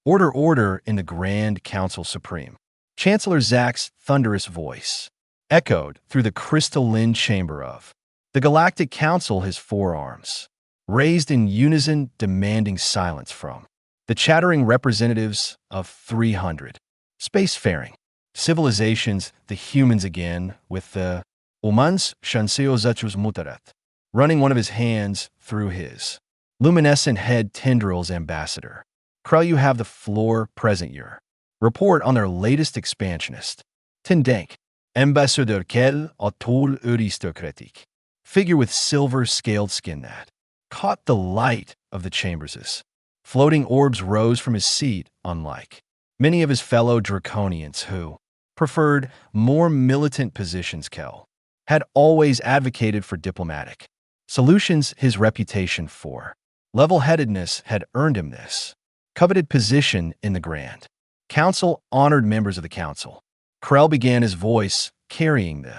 Order, order in the Grand Council Supreme. Chancellor Zack's thunderous voice echoed through the crystalline chamber of the Galactic Council, his forearms raised in unison, demanding silence from the chattering representatives of 300 spacefaring civilizations, the humans again, with the Umans Shanseo Zetus Mutaret running one of his hands through his luminescent head tendrils. Ambassador Krell, you have the floor. Present your report on their latest expansionist. Tendank, Ambassador Kell Autol Aristocratique. Figure with silver-scaled skin that caught the light of the chambers. Floating orbs rose from his seat, unlike many of his fellow Draconians who preferred more militant positions. Kell had always advocated for diplomatic solutions. His reputation for level-headedness had earned him this coveted position in the Grand Council. Honored members of the Council, Krell began, his voice carrying the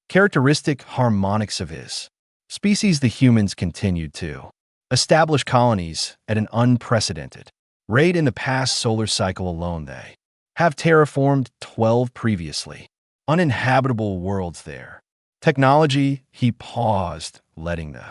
characteristic harmonics of his species. The humans continued to establish colonies at an unprecedented rate. In the past solar cycle alone, they have terraformed 12 previously uninhabitable worlds there. Technology, he paused, letting the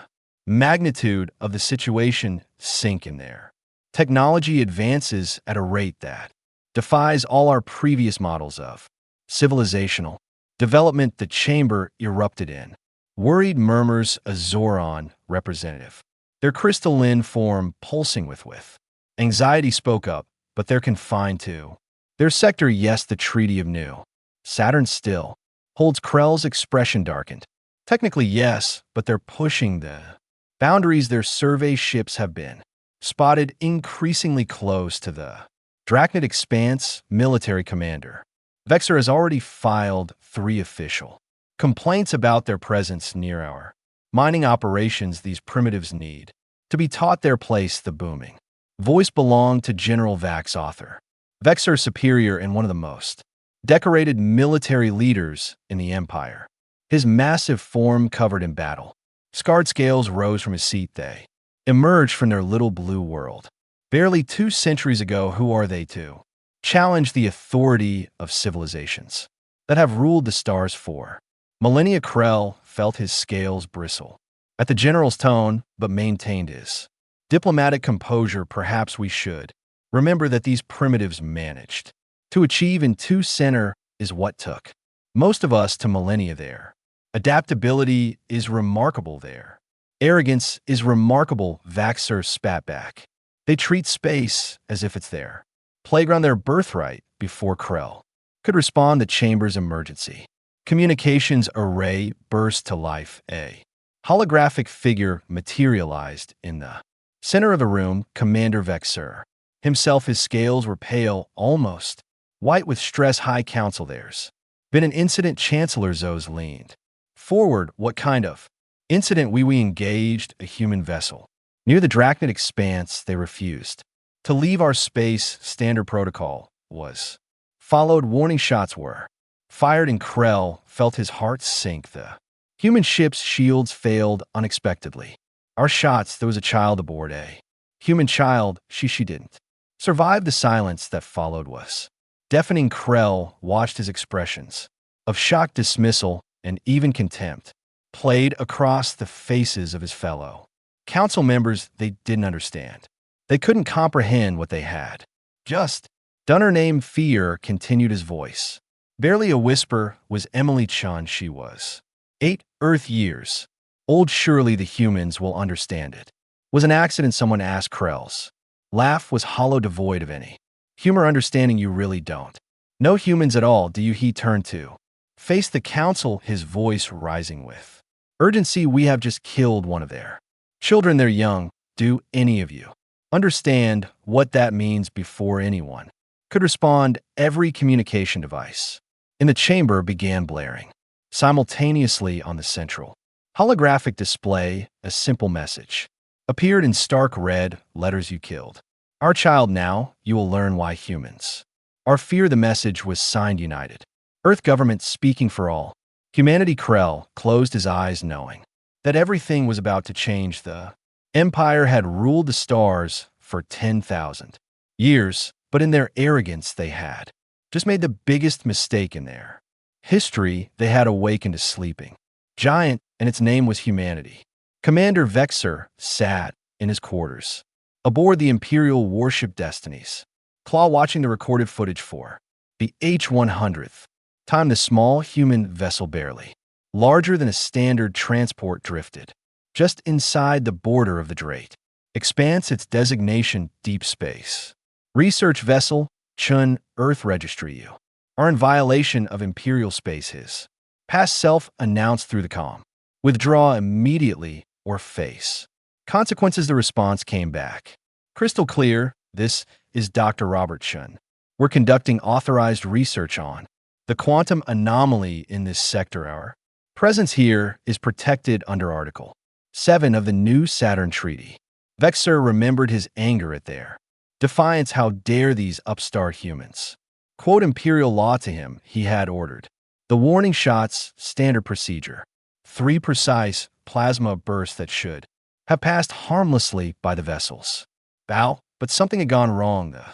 magnitude of the situation sink in there. Technology advances at a rate that defies all our previous models of civilizational development. The chamber erupted in worried murmurs. A Zoran representative, their crystalline form pulsing with anxiety, spoke up, but they're confined to their sector. Yes, the Treaty of New Saturn still holds. Krell's expression darkened. Technically, yes, but they're pushing the boundaries. Their survey ships have been spotted increasingly close to the Draconic expanse. Military commander Vexer has already filed 3 official complaints about their presence near our mining operations. These primitives need to be taught their place. The booming voice belonged to General Vax, author Vexer, superior and one of the most decorated military leaders in the Empire. His massive form covered in battle scarred scales rose from his seat. They emerged from their little blue world barely 2 centuries ago. Who are they to challenge the authority of civilizations that have ruled the stars for millennia? Krell felt his scales bristle at the general's tone, but maintained his diplomatic composure. Perhaps we should remember that these primitives managed to achieve in 2 center is what took most of us to millennia. Their adaptability is remarkable. Their arrogance is remarkable. Vaxer spat back. They treat space as if it's their playground, their birthright. Before Krell could respond, the chamber's emergency communications array burst to life. A holographic figure materialized in the center of the room. Commander Vexer himself. His scales were pale, almost white with stress. High Council, there's been an incident. Chancellor Zoz leaned forward. What kind of incident? We engaged a human vessel near the Draconic expanse. They refused to leave our space. Standard protocol was followed. Warning shots were fired, and Krell felt his heart sink. The human ship's shields failed unexpectedly. Our shots, there was a child aboard. A human child. She didn't survive. The silence that followed was deafening. Krell watched his expressions of shock, dismissal, and even contempt played across the faces of his fellow council members. They didn't understand. They couldn't comprehend what they had just done. Her name, Fear, continued his voice. Barely a whisper, was Emily Chan. She was 8 Earth years old. Surely the humans will understand it was an accident. Someone asked. Krell's laugh was hollow, devoid of any humor. Understanding, you really don't know humans at all, do you? He turned to face the council, his voice rising with urgency. We have just killed one of their children. They're young. Do any of you understand what that means? Before anyone could respond, every communication device in the chamber began blaring simultaneously. On the central holographic display, a simple message appeared in stark red letters. You killed our child. Now you will learn why humans are fear. The message was signed United Earth Government, speaking for all humanity. Krell closed his eyes, knowing that everything was about to change. The Empire had ruled the stars for 10,000 years. But in their arrogance, they had just made the biggest mistake in their history. They had awakened a sleeping giant, and its name was humanity. Commander Vexer sat in his quarters aboard the Imperial warship Destinies, Claw watching the recorded footage for the H-100th time. The small human vessel, barely larger than a standard transport, drifted just inside the border of the Drake Expanse, its designation Deep Space Research Vessel. Chun, Earth Registry, you are in violation of Imperial space. His past self announced through the comm. Withdraw immediately or face consequences. The response came back crystal clear. This is Dr. Robert Chun. We're conducting authorized research on the quantum anomaly in this sector. Our presence here is protected under Article 7 of the New Saturn Treaty. Vexer remembered his anger at their defiance. How dare these upstart humans quote Imperial law to him? He had ordered the warning shots, standard procedure, 3 precise plasma bursts that should have passed harmlessly by the vessel's bow. But something had gone wrong. The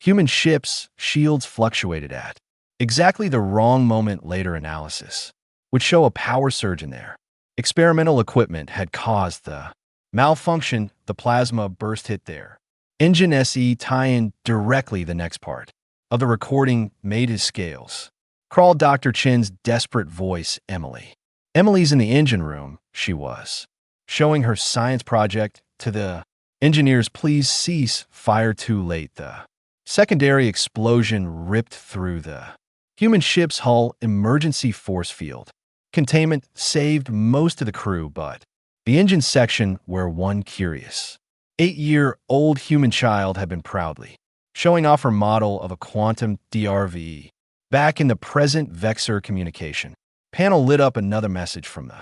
human ship's shields fluctuated at exactly the wrong moment. Later analysis would show a power surge in their experimental equipment had caused the malfunction. The plasma burst hit their engine SE tie-in directly. The next part of the recording made his scales crawl. Dr. Chin's desperate voice. Emily's in the engine room. She was showing her science project to the engineers. Please cease fire. Too late. The secondary explosion ripped through the human ship's hull. Emergency force field containment saved most of the crew, but the engine section, where one curious 8-year-old human child had been proudly showing off her model of a quantum DRV. Back in the present, Vexer communication panel lit up another message from the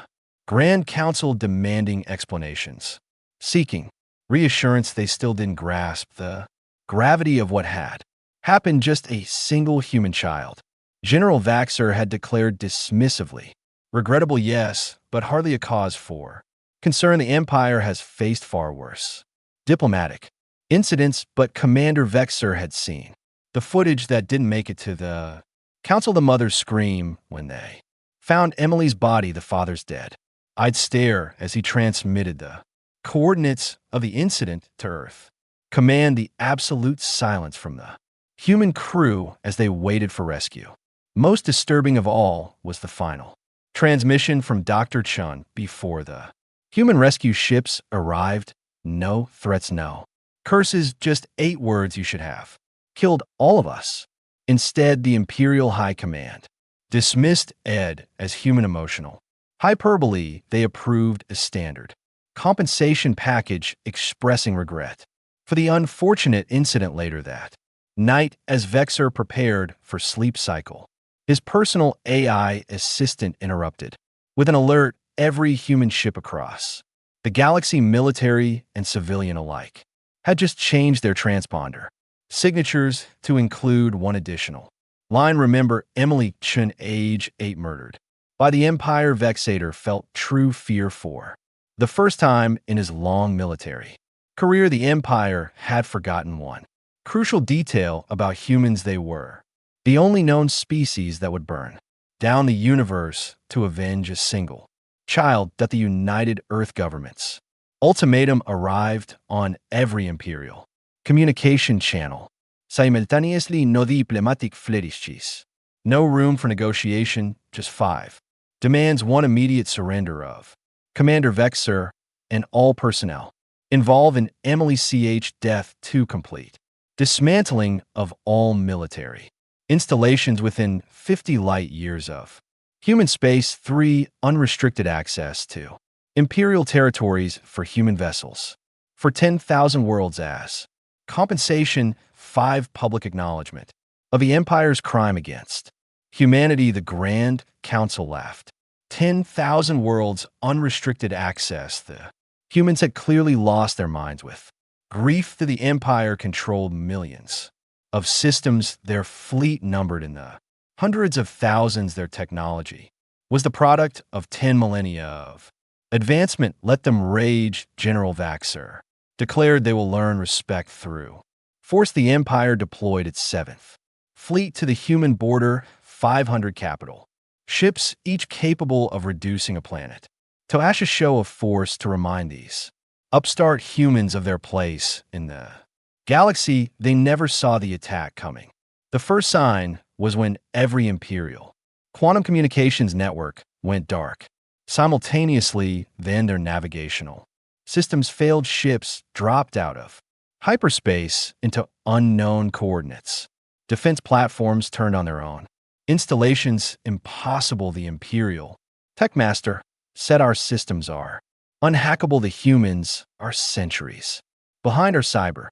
Grand Council demanding explanations, seeking reassurance. They still didn't grasp the gravity of what had happened. Just a single human child. General Vaxer had declared dismissively, regrettable, yes, but hardly a cause for concern. The Empire has faced far worse diplomatic incidents, but Commander Vexer had seen the footage that didn't make it to the council. The mother's scream when they found Emily's body. The father's dead. I'd stare as he transmitted the coordinates of the incident to Earth. Command. The absolute silence from the human crew as they waited for rescue. Most disturbing of all was the final transmission from Dr. Chun before the human rescue ships arrived. No threats, no curses, just 8 words: you should have killed all of us. Instead, the Imperial High Command dismissed Ed as human emotional hyperbole. They approved a standard compensation package expressing regret for the unfortunate incident. Later that night, as Vexer prepared for sleep cycle, his personal AI assistant interrupted with an alert. Every human ship across the galaxy, military and civilian alike, had just changed their transponder signatures to include one additional line. Remember Emily Chun, age 8, murdered by the Empire. Vexator felt true fear for the first time in his long military career. The Empire had forgotten one crucial detail about humans. They were the only known species that would burn down the universe to avenge a single child. That the United Earth government's ultimatum arrived on every Imperial communication channel. Simultaneously, no diplomatic flourishes. No room for negotiation, just 5 demands: 1 immediate surrender of Commander Vexer and all personnel involved in Emily CH death. 2 complete dismantling of all military installations within 50 light years of human space. 3 unrestricted access to Imperial territories for human vessels for 10,000 worlds as compensation. 5 public acknowledgement of the Empire's crime against humanity. The Grand Council laughed. 10,000 worlds, unrestricted access. The humans had clearly lost their minds with grief. That the Empire controlled millions of systems, their fleet numbered in the hundreds of thousands. Their technology was the product of 10 millennia of advancement. Let them rage. General Vaxer declared they will learn respect through forced the Empire deployed its 7th fleet to the human border, 500 capital ships, each capable of reducing a planet. To ash a show of force to remind these upstart humans of their place in the galaxy, they never saw the attack coming. The first sign was when every Imperial quantum communications network went dark. Simultaneously, then their navigational systems failed, ships dropped out of hyperspace into unknown coordinates. Defense platforms turned on their own installations impossible. The Imperial Techmaster said our systems are unhackable. The humans are centuries behind our cyber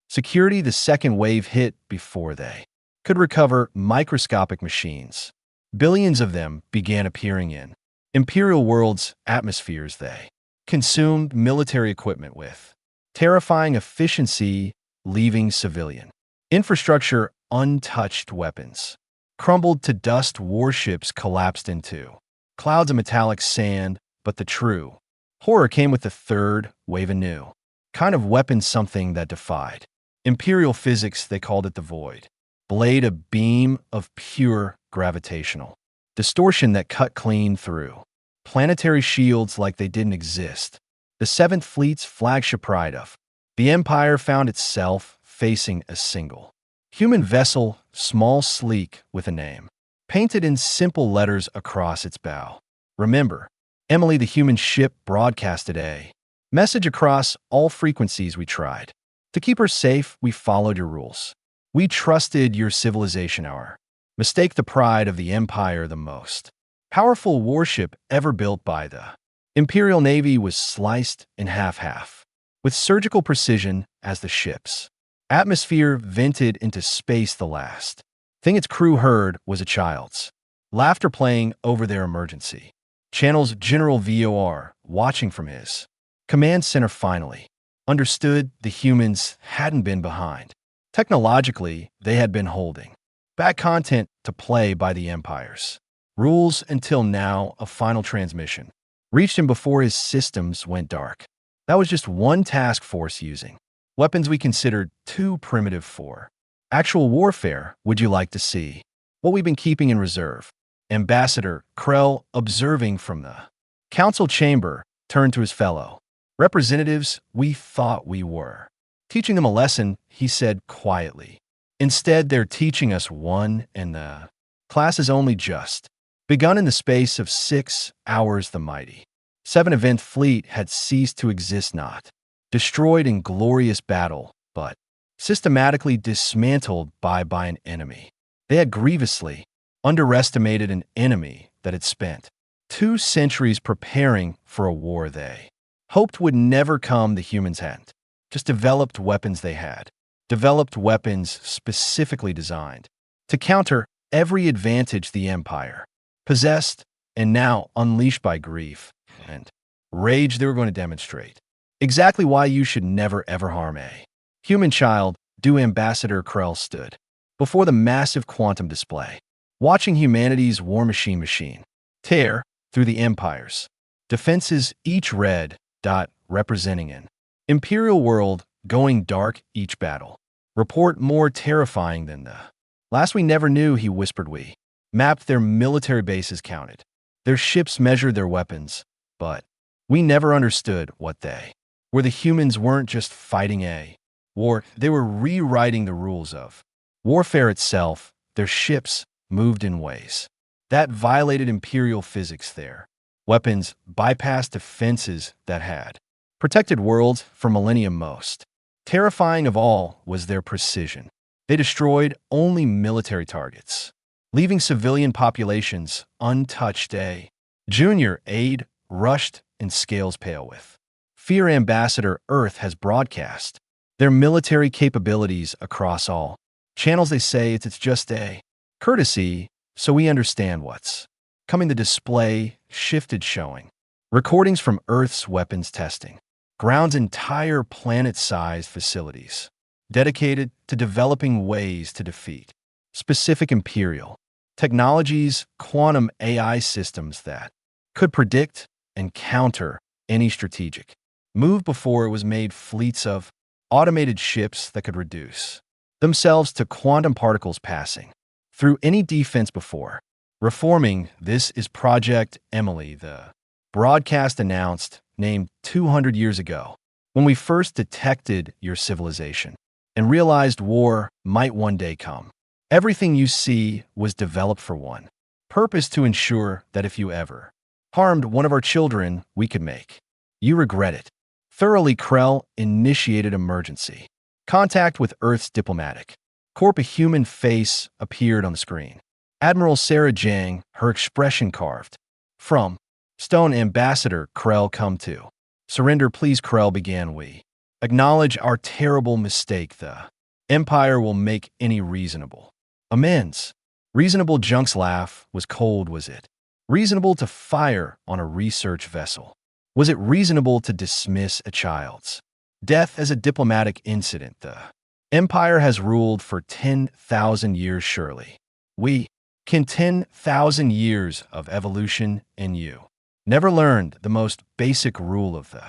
security. The second wave hit before they could recover. Microscopic machines, billions of them, began appearing in Imperial world's atmospheres. They consumed military equipment with terrifying efficiency, leaving civilian infrastructure untouched. Weapons crumbled to dust. Warships collapsed into clouds of metallic sand. But the true horror came with the third wave, a new kind of weapon, something that defied Imperial physics. They called it the Void Blade, a beam of pure gravitational distortion that cut clean through planetary shields like they didn't exist. The 7th Fleet's flagship pride of the Empire found itself facing a single human vessel, small, sleek, with a name painted in simple letters across its bow. Remember, Emily, the human ship broadcasted a message across all frequencies. We tried to keep her safe. We followed your rules. We trusted your civilization. Our mistake. The pride of the Empire, the most powerful warship ever built by the Imperial Navy, was sliced in half with surgical precision as the ship's atmosphere vented into space. The last thing its crew heard was a child's laughter playing over their emergency channels. General VOR, watching from his command center, finally understood the humans hadn't been behind. Technologically, they had been holding back content to play by the Empire's rules until now. A final transmission reached him before his systems went dark. That was just one task force using weapons we considered too primitive for actual warfare. Would you like to see what we've been keeping in reserve? Ambassador Krell, observing from the council chamber, turned to his fellow representatives. We thought we were teaching them a lesson, he said quietly. Instead, they're teaching us one, and the class has only just begun. In the space of 6 hours, the mighty 7th Fleet had ceased to exist, not destroyed in glorious battle, but systematically dismantled by an enemy. They had grievously underestimated an enemy that had spent 2 centuries preparing for a war they hoped would never come. The humans hadn't just developed weapons, they had developed weapons specifically designed to counter every advantage the Empire possessed, and now, unleashed by grief and rage, they were going to demonstrate exactly why you should never ever harm a human child. Ambassador Krell stood before the massive quantum display, watching humanity's war machine tear through the Empire's defenses, each red dot representing an Imperial world going dark. Each battle report more terrifying than the last. We never knew, he whispered. We mapped their military bases, counted their ships, measured their weapons, but we never understood what they were. The humans weren't just fighting a war, they were rewriting the rules of warfare itself. Their ships moved in ways that violated Imperial physics. Their weapons bypassed defenses that had protected worlds for millennia. Most terrifying of all was their precision. They destroyed only military targets, leaving civilian populations untouched. A junior aide rushed in, scales pale with fear. Ambassador, Earth has broadcast their military capabilities across all channels. They say it's just a courtesy, so we understand what's coming. The display shifted, showing recordings from Earth's weapons testing grounds, entire planet-sized facilities dedicated to developing ways to defeat specific Imperial technologies, quantum AI systems that could predict and counter any strategic move before it was made, fleets of automated ships that could reduce themselves to quantum particles passing through any defense before. Reforming, this is Project Emily, the broadcast announced, named 200 years ago, when we first detected your civilization and realized war might one day come. Everything you see was developed for one purpose, to ensure that if you ever harmed one of our children, we could make you regret it. Thoroughly, Krell initiated emergency contact with Earth's diplomatic corps. A human face appeared on the screen. Admiral Sarah Jang, her expression carved from stone. Ambassador Krell, come to surrender, please. Krell began, we acknowledge our terrible mistake. The Empire will make any reasonable amends. Reasonable. Junk's laugh was cold. Was it reasonable to fire on a research vessel? Was it reasonable to dismiss a child's death as a diplomatic incident? The Empire has ruled for 10,000 years. Surely we can 10,000 years of evolution, and you never learned the most basic rule of the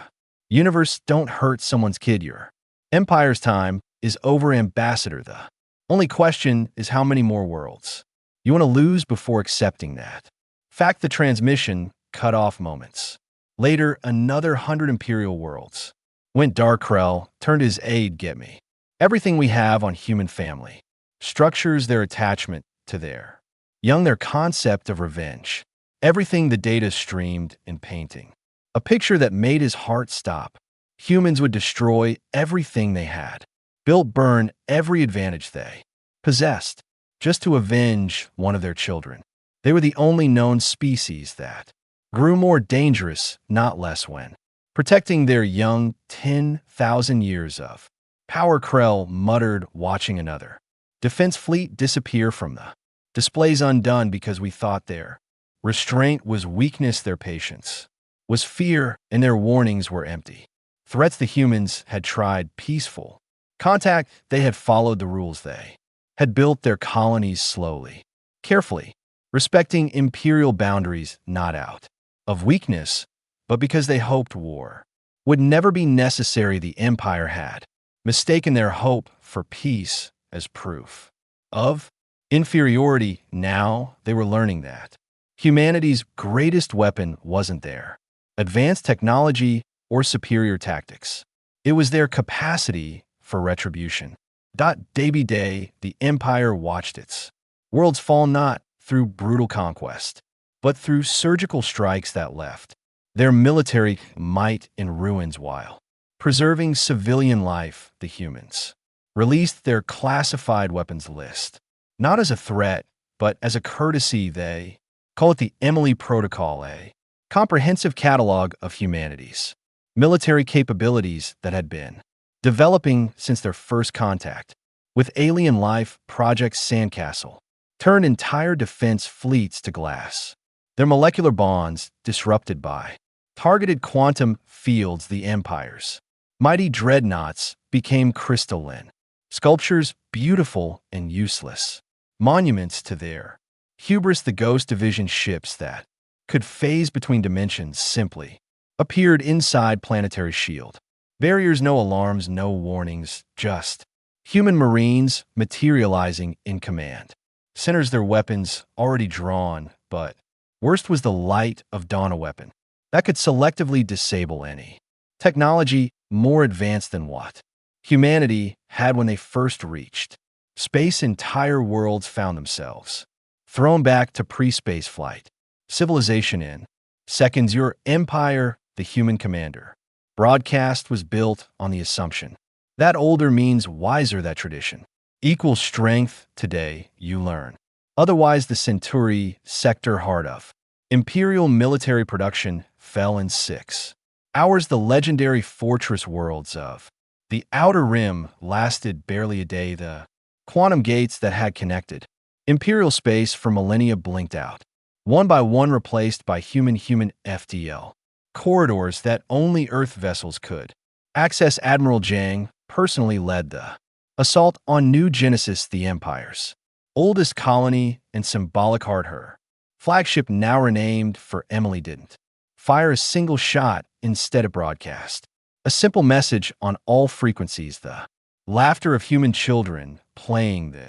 universe: don't hurt someone's kid. Your Empire's time is over, Ambassador. The only question is how many more worlds you want to lose before accepting that fact. The transmission cut off moments later. Another 100 Imperial worlds went dark. Krell turned his aide. Get me everything we have on human family structures, their attachment to their young, their concept of revenge, everything. The data streamed in painting a picture that made his heart stop. Humans would destroy everything they had built, burn every advantage they possessed, just to avenge one of their children. They were the only known species that grew more dangerous, not less, when protecting their young. 10,000 years of power. Krell muttered, watching another defense fleet disappear from the displays, undone because we thought their restraint was weakness, their patience was fear, and their warnings were empty threats. The humans had tried peaceful contact. They had followed the rules. They had built their colonies slowly, carefully, respecting imperial boundaries, not out of weakness, but because they hoped war would never be necessary. The Empire had mistaken their hope for peace as proof of inferiority. Now they were learning that humanity's greatest weapon wasn't their advanced technology or superior tactics. It was their capacity for retribution. Day by day, the Empire watched its worlds fall, not through brutal conquest, but through surgical strikes that left their military might in ruins while preserving civilian life. The humans released their classified weapons list, not as a threat, but as a courtesy. They call it the Emily Protocol, a comprehensive catalog of humanity's military capabilities that had been developing since their first contact with alien life. Project Sandcastle turned entire defense fleets to glass, their molecular bonds disrupted by targeted quantum fields. The Empire's mighty dreadnoughts became crystalline sculptures, beautiful and useless monuments to their hubris. The Ghost Division ships that could phase between dimensions simply appeared inside planetary shield barriers. No alarms, no warnings, just human marines materializing in command centers, their weapons already drawn. But worst was the light of dawn, a weapon that could selectively disable any technology more advanced than what humanity had when they first reached space. Entire worlds found themselves thrown back to pre-space flight civilization in seconds. Your Empire, the human commander broadcast, was built on the assumption that older means wiser, that tradition equals strength. Today, you learn otherwise. The Centauri sector, heart of imperial military production, fell in 6 hours. The legendary fortress worlds of the Outer Rim lasted barely a day. The quantum gates that had connected imperial space for millennia blinked out, one by one replaced by human FDL corridors that only Earth vessels could access. Admiral Jang personally led the assault on New Genesis, the Empire's oldest colony and symbolic heart. Her flagship, now renamed for Emily, didn't fire a single shot. Instead, it broadcast a simple message on all frequencies: the Laughter of human children playing the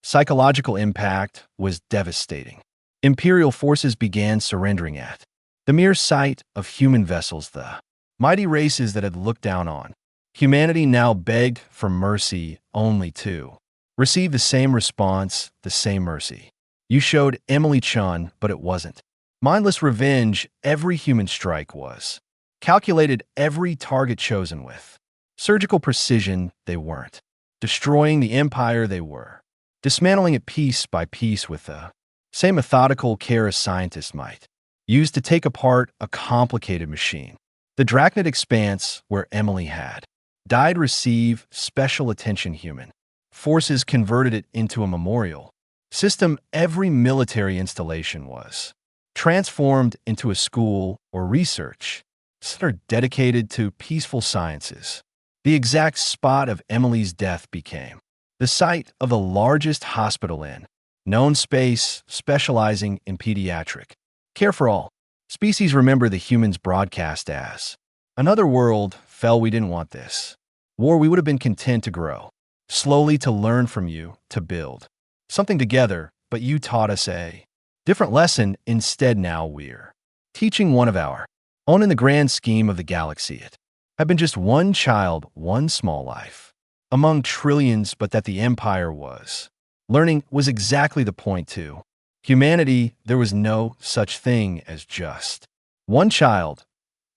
psychological impact was devastating. Imperial forces began surrendering at the mere sight of human vessels, the mighty races that had looked down on humanity now begged for mercy only to receive the same response, the same mercy. You showed Emily Chun, but it wasn't mindless revenge. Every human strike was calculated, every target chosen with surgical precision. They weren't destroying the empire, they were dismantling it piece by piece with the same methodical care a scientist might use to take apart a complicated machine. The Drachnid expanse, where Emily had died, received special attention. Human forces converted it into a memorial system. Every military installation was transformed into a school or research center dedicated to peaceful sciences. The exact spot of Emily's death became the site of the largest hospital in known space, specializing in pediatric care for all species. Remember, the humans broadcast as another world fell. We didn't want this war. We would have been content to grow slowly, to learn from you, to build something together. But you taught us a different lesson instead. Now we're teaching one of our own. In the grand scheme of the galaxy, it had been just one child, one small life among trillions, but that the Empire was learning was exactly the point to humanity. There was no such thing as just one child.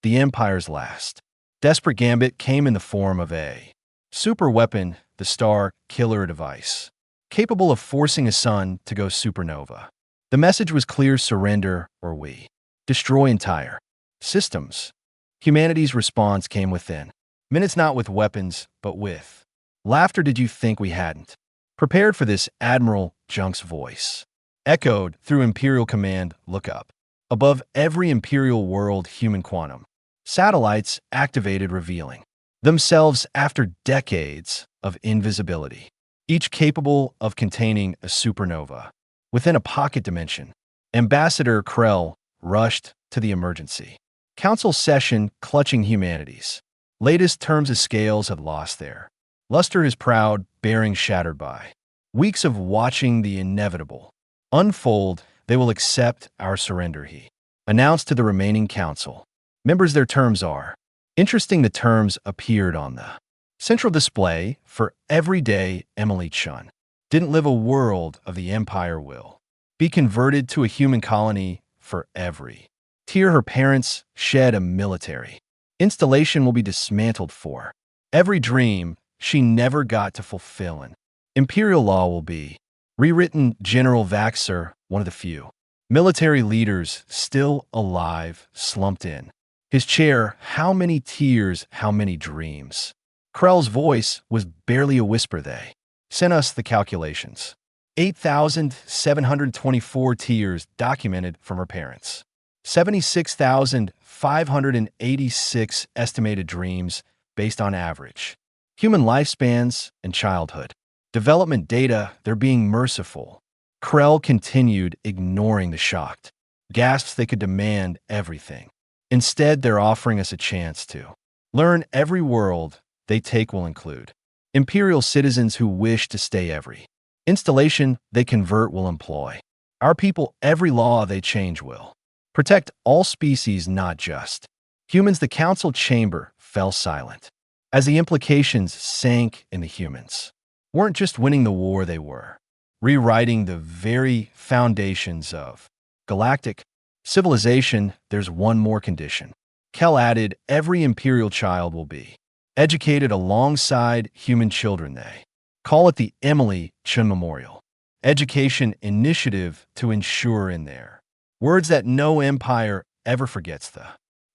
The Empire's last desperate gambit came in the form of a super weapon, the Star Killer device, capable of forcing a sun to go supernova. The message was clear: surrender or we destroy entire systems. Humanity's response came within minutes, not with weapons, but with laughter. Did you think we hadn't prepared for this? Admiral Junk's voice echoed through Imperial Command. Look up. Above every Imperial world, human quantum satellites activated, revealing themselves after decades of invisibility, each capable of containing a supernova within a pocket dimension. Ambassador Krell rushed to the emergency council session, clutching humanity's latest terms. As scales had lost their luster, his proud bearing shattered by weeks of watching the inevitable unfold. They will accept our surrender, he announced to the remaining council members. Their terms are interesting. The terms appeared on the central display. For every day Emily Chun didn't live, a world of the Empire will be converted to a human colony. For every tear her parents shed, a military installation will be dismantled. For every dream she never got to fulfill, an imperial law will be rewritten. General Vaxer, one of the few military leaders still alive, slumped in his chair. How many tears, how many dreams? Krell's voice was barely a whisper. They sent us the calculations. 8,724 tears documented from her parents. 76,586 estimated dreams based on average human lifespans and childhood development data. They're being merciful. Krell continued, ignoring the shocked gasps. They could demand everything. Instead, they're offering us a chance to learn. Every world they take will include Imperial citizens who wish to stay. Every installation they convert will employ our people. Every law they change will protect all species, not just humans. The council chamber fell silent as the implications sank in. The humans weren't just winning the war, they were rewriting the very foundations of galactic civilization. There's one more condition, Kell added. Every Imperial child will be educated alongside human children. They call it the Emily Chun Memorial Education Initiative, to ensure, in their words, that no empire ever forgets the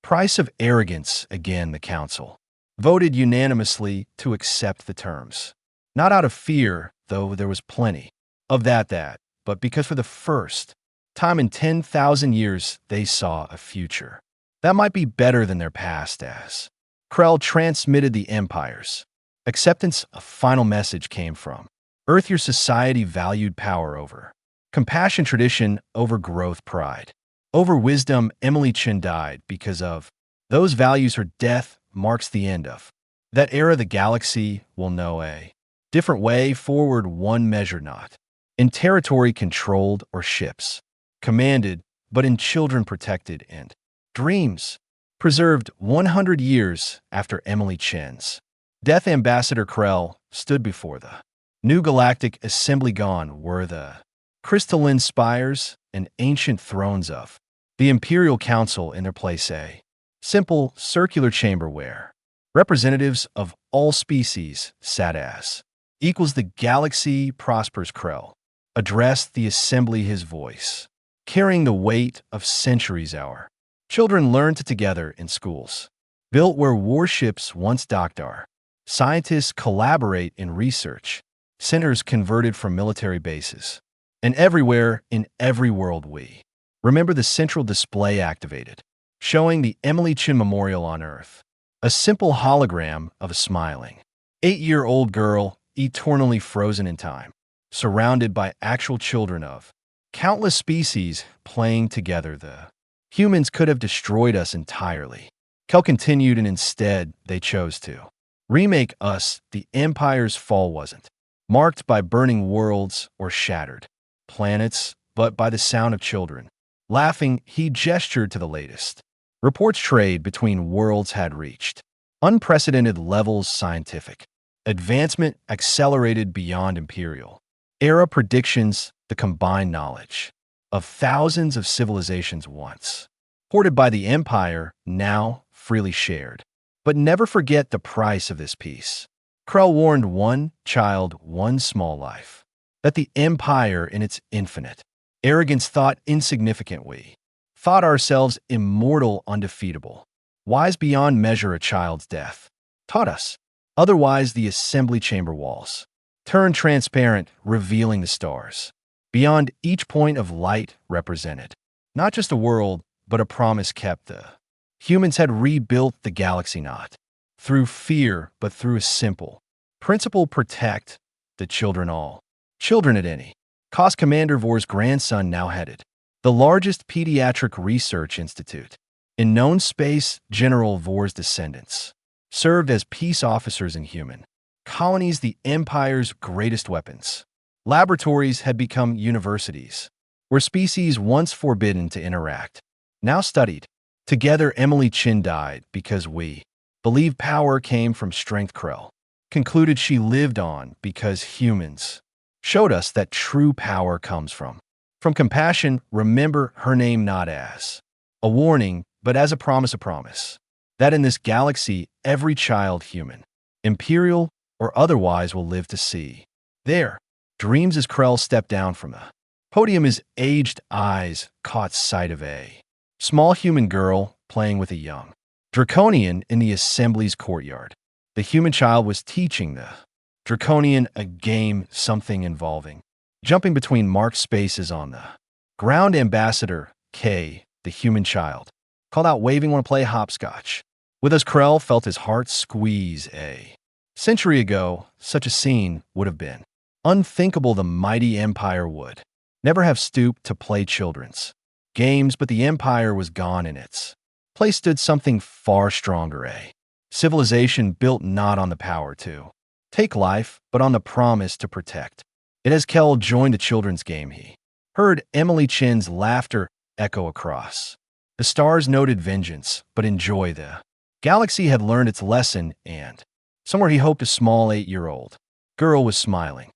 price of arrogance. Again, the council voted unanimously to accept the terms. Not out of fear, though there was plenty of that, but because for the first time in 10,000 years, they saw a future that might be better than their past. As Krell transmitted the Empire's acceptance, a final message came from Earth. Your society valued power over compassion, tradition over growth, pride over wisdom. Emily Chin died because of those values. Her death marks the end of That era the galaxy will know a different way forward, one measure not. In territory controlled or ships, commanded, but in children protected and dreams preserved 100 years after Emily Chen's death. Ambassador Krell stood before the new galactic assembly. Gone were the crystalline spires and ancient thrones of the Imperial Council. In their place a simple circular chamber where representatives of all species sat as equals. The galaxy prospers. Krell addressed the assembly, his voice carrying the weight of centuries. Our children learned together in schools built where warships once docked. Our scientists collaborate in research centers converted from military bases. And everywhere, in every world, we remember the central display activated, showing the Emily Chen Memorial on Earth, a simple hologram of a smiling 8-year-old girl eternally frozen in time, surrounded by actual children of countless species playing together. The humans could have destroyed us entirely. Kel continued, and instead they chose to remake us. The Empire's fall wasn't marked by burning worlds or shattered planets, but by the sound of children laughing. He gestured to the latest reports. Trade between worlds had reached unprecedented levels. Scientific advancement accelerated beyond Imperial era predictions. The combined knowledge of thousands of civilizations once hoarded by the Empire, now freely shared. But never forget the price of this peace. Krell warned, one child, one small life, that the Empire in its infinite arrogance thought insignificant. We thought ourselves immortal, undefeatable, wise beyond measure. A child's death taught us otherwise. The assembly chamber walls turned transparent, revealing the stars beyond. Each point of light represented not just a world, but a promise kept. The humans had rebuilt the galaxy not through fear, but through a simple principle: protect the children, all children at any cost. Commander Vor's grandson now headed the largest pediatric research institute in known space. General Vor's descendants served as peace officers in human colonies. The Empire's greatest weapons laboratories had become universities, where species once forbidden to interact now studied together. Emily Chen died because we believe power came from strength. Krell concluded. She lived on because humans showed us that true power comes from compassion. Remember her name not as a warning, but as a promise that in this galaxy, every child, human, imperial, or otherwise, will live to see their dreams. As Krell stepped down from the podium, his aged eyes caught sight of a small human girl playing with a young Draconian in the assembly's courtyard. The human child was teaching the Draconian a game, something involving jumping between marked spaces on the ground. Ambassador K, the human child, called out, waving, "Want to play hopscotch with us?" Krell felt his heart squeeze. A century ago, such a scene would have been unthinkable. The mighty Empire would never have stooped to play children's games, but the Empire was gone. In its place stood something far stronger, a civilization built not on the power to take life, but on the promise to protect it. As Kel joined the children's game, he heard Emily Chen's laughter echo across the stars. Noted vengeance, but enjoy. The galaxy had learned its lesson, and somewhere he hoped a small 8-year-old girl was smiling